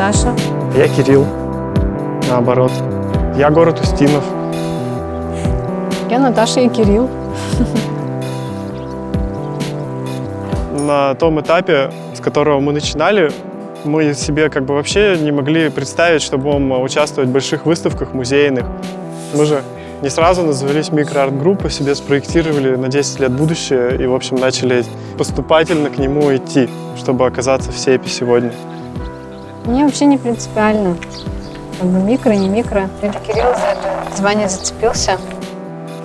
Наташа. Я Кирилл, наоборот. Я город Устинов. Я Наташа и Кирилл. На том этапе, с которого мы начинали, мы себе как бы вообще не могли представить, что будем участвовать в больших выставках музейных. Мы же не сразу назвались микроарт-группой, себе спроектировали на 10 лет будущее и, в общем, начали поступательно к нему идти, чтобы оказаться в СЕПе сегодня. Мне вообще не принципиально. Как бы микро, не микро. Это Кирилл за это звание зацепился.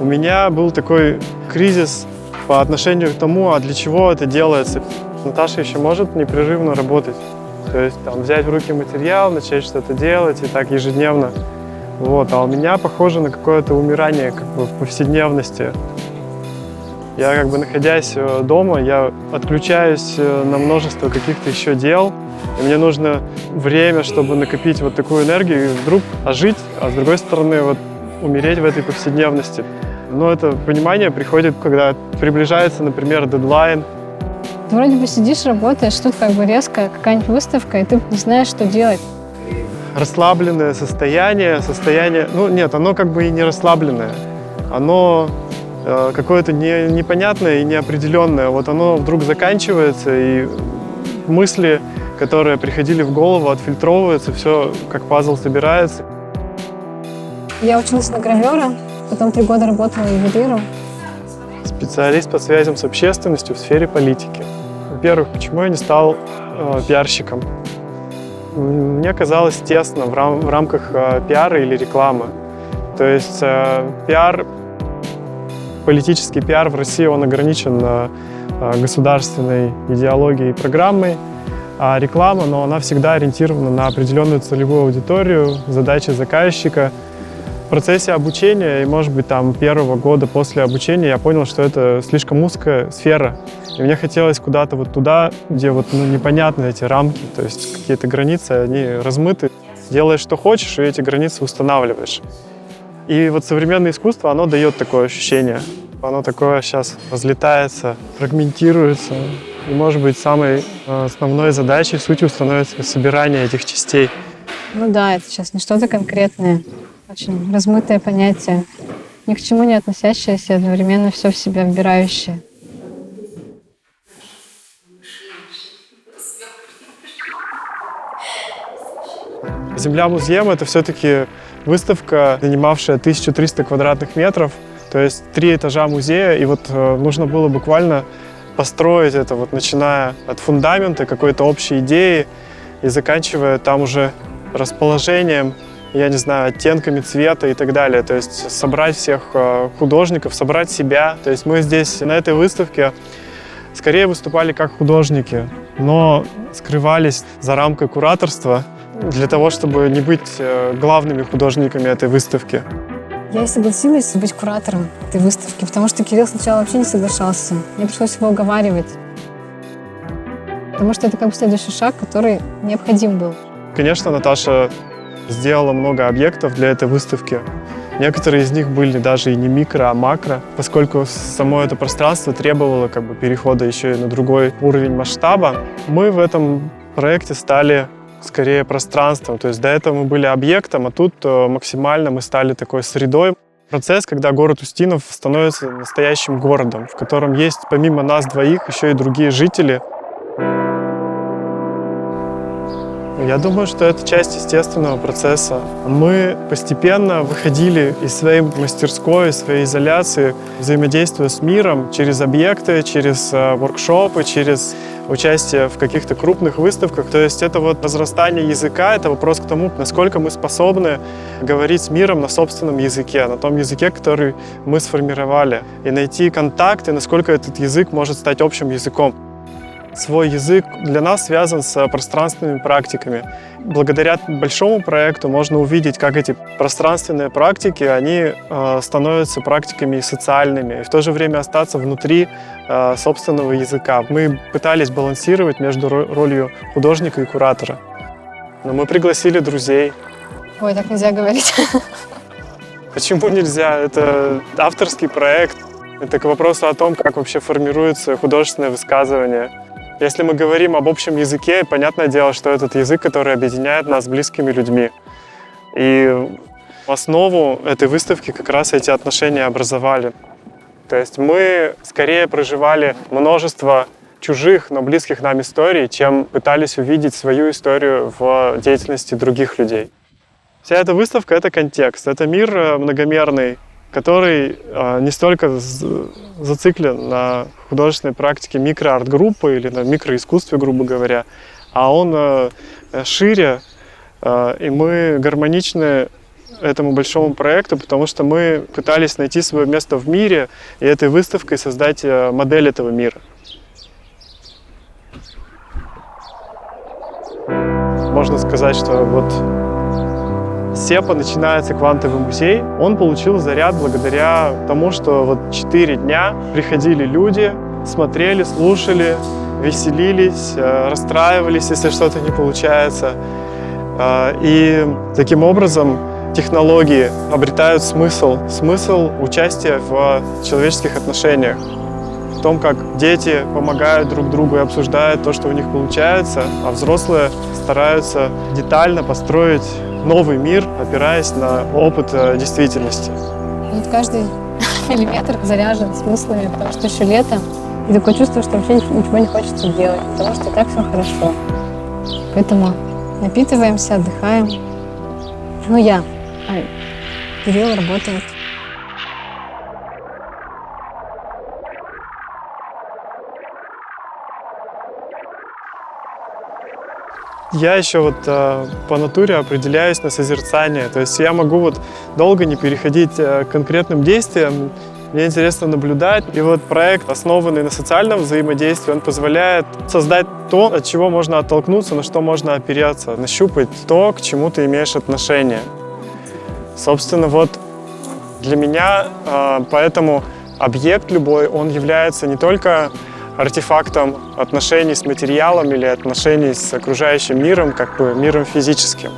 У меня был такой кризис по отношению к тому, а для чего это делается. Наташа еще может непрерывно работать. То есть там, взять в руки материал, начать что-то делать и так ежедневно. Вот. А у меня похоже на какое-то умирание как бы в повседневности. Я как бы, находясь дома, я отключаюсь на множество каких-то еще дел. И мне нужно время, чтобы накопить вот такую энергию и вдруг ожить, а с другой стороны вот умереть в этой повседневности. Но это понимание приходит, когда приближается, например, дедлайн. Ты вроде бы сидишь, работаешь, тут как бы резко какая-нибудь выставка, и ты не знаешь, что делать. Расслабленное состояние, ну нет, оно как бы и не расслабленное. Оно какое-то непонятное и неопределенное. Вот оно вдруг заканчивается, и мысли, которые приходили в голову, отфильтровываются, все как пазл собирается. Я училась на гравера, потом 3 года работала ювелиром. Специалист по связям с общественностью в сфере политики. Во-первых, почему я не стал пиарщиком? Мне казалось тесно в рамках пиара или рекламы. То есть политический пиар в России, он ограничен государственной идеологией и программой, а реклама, но она всегда ориентирована на определенную целевую аудиторию, задачи заказчика. В процессе обучения и, может быть, там, 1-го года после обучения я понял, что это слишком узкая сфера. И мне хотелось куда-то вот туда, где вот, непонятны эти рамки, то есть какие-то границы, они размыты. Делаешь, что хочешь, и эти границы устанавливаешь. И вот современное искусство, оно дает такое ощущение. Оно такое сейчас разлетается, фрагментируется. И, может быть, самой основной задачей, сутью становится собирание этих частей. Ну да, это сейчас не что-то конкретное. Очень размытое понятие, ни к чему не относящееся, одновременно все в себя вбирающее. Земля-музеем — это все-таки выставка, занимавшая 1300 квадратных метров, то есть 3 этажа музея, и вот нужно было буквально построить это, вот, начиная от фундамента, какой-то общей идеи и заканчивая там уже расположением, я не знаю, оттенками цвета и так далее. То есть собрать всех художников, собрать себя. То есть мы здесь на этой выставке скорее выступали как художники, но скрывались за рамкой кураторства для того, чтобы не быть главными художниками этой выставки. Я и согласилась быть куратором этой выставки, потому что Кирилл сначала вообще не соглашался. Мне пришлось его уговаривать. Потому что это как бы следующий шаг, который необходим был. Конечно, Наташа сделала много объектов для этой выставки. Некоторые из них были даже и не микро, а макро, поскольку само это пространство требовало как бы перехода еще и на другой уровень масштаба. Мы в этом проекте стали скорее пространством, то есть до этого мы были объектом, а тут максимально мы стали такой средой. Процесс, когда город Устинов становится настоящим городом, в котором есть помимо нас двоих еще и другие жители. Я думаю, что это часть естественного процесса. Мы постепенно выходили из своей мастерской, из своей изоляции, взаимодействуя с миром через объекты, через воркшопы, через участие в каких-то крупных выставках. То есть это вот разрастание языка, это вопрос к тому, насколько мы способны говорить с миром на собственном языке, на том языке, который мы сформировали, и найти контакт, и насколько этот язык может стать общим языком. Свой язык для нас связан с пространственными практиками. Благодаря большому проекту можно увидеть, как эти пространственные практики, они становятся практиками и социальными, и в то же время остаться внутри собственного языка. Мы пытались балансировать между ролью художника и куратора. Но мы пригласили друзей. Ой, так нельзя говорить. Почему нельзя? Это авторский проект. Это к вопросу о том, как вообще формируется художественное высказывание. Если мы говорим об общем языке, понятное дело, что этот язык, который объединяет нас с близкими людьми. И в основу этой выставки как раз эти отношения образовали. То есть мы скорее проживали множество чужих, но близких нам историй, чем пытались увидеть свою историю в деятельности других людей. Вся эта выставка — это контекст, это мир многомерный, который не столько зациклен на художественной практике микроарт-группы или на микроискусстве, грубо говоря, а он шире, и мы гармоничны этому большому проекту, потому что мы пытались найти свое место в мире и этой выставкой создать модель этого мира. Можно сказать, что вот СЕПа начинается квантовый музей. Он получил заряд благодаря тому, что вот 4 дня приходили люди, смотрели, слушали, веселились, расстраивались, если что-то не получается. И таким образом технологии обретают смысл участия в человеческих отношениях. В том, как дети помогают друг другу и обсуждают то, что у них получается, а взрослые стараются детально построить новый мир, опираясь на опыт действительности. Вот каждый миллиметр заряжен смыслами, потому что еще лето, и такое чувство, что вообще ничего не хочется делать, потому что так все хорошо. Поэтому напитываемся, отдыхаем. Кирилл работает. Я еще по натуре определяюсь на созерцание. То есть я могу долго не переходить к конкретным действиям. Мне интересно наблюдать. И проект, основанный на социальном взаимодействии, он позволяет создать то, от чего можно оттолкнуться, на что можно опереться, нащупать то, к чему ты имеешь отношение. Собственно, для меня поэтому объект любой, он является не только артефактом отношений с материалом или отношений с окружающим миром, миром физическим,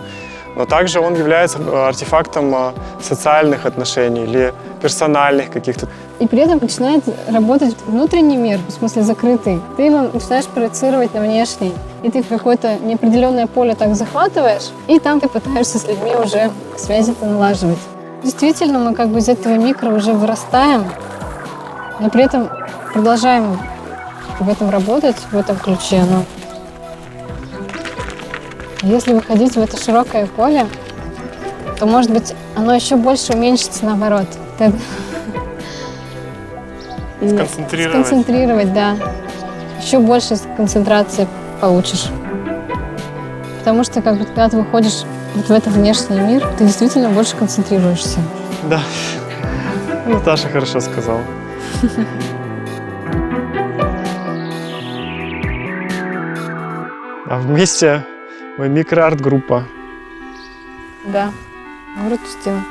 но также он является артефактом социальных отношений или персональных каких-то. И при этом начинает работать внутренний мир, в смысле закрытый. Ты его начинаешь проецировать на внешний. И ты какое-то неопределенное поле так захватываешь, и там ты пытаешься с людьми уже связи-то налаживать. Действительно, мы из этого микро уже вырастаем, но при этом продолжаем в этом работать, в этом ключе. Но если выходить в это широкое поле, то, может быть, оно еще больше уменьшится наоборот. Сконцентрировать, да. Еще больше концентрации получишь. Потому что когда ты выходишь в этот внешний мир, ты действительно больше концентрируешься. Да. Наташа хорошо сказала. А вместе мы микроарт-группа. Да, город Устина.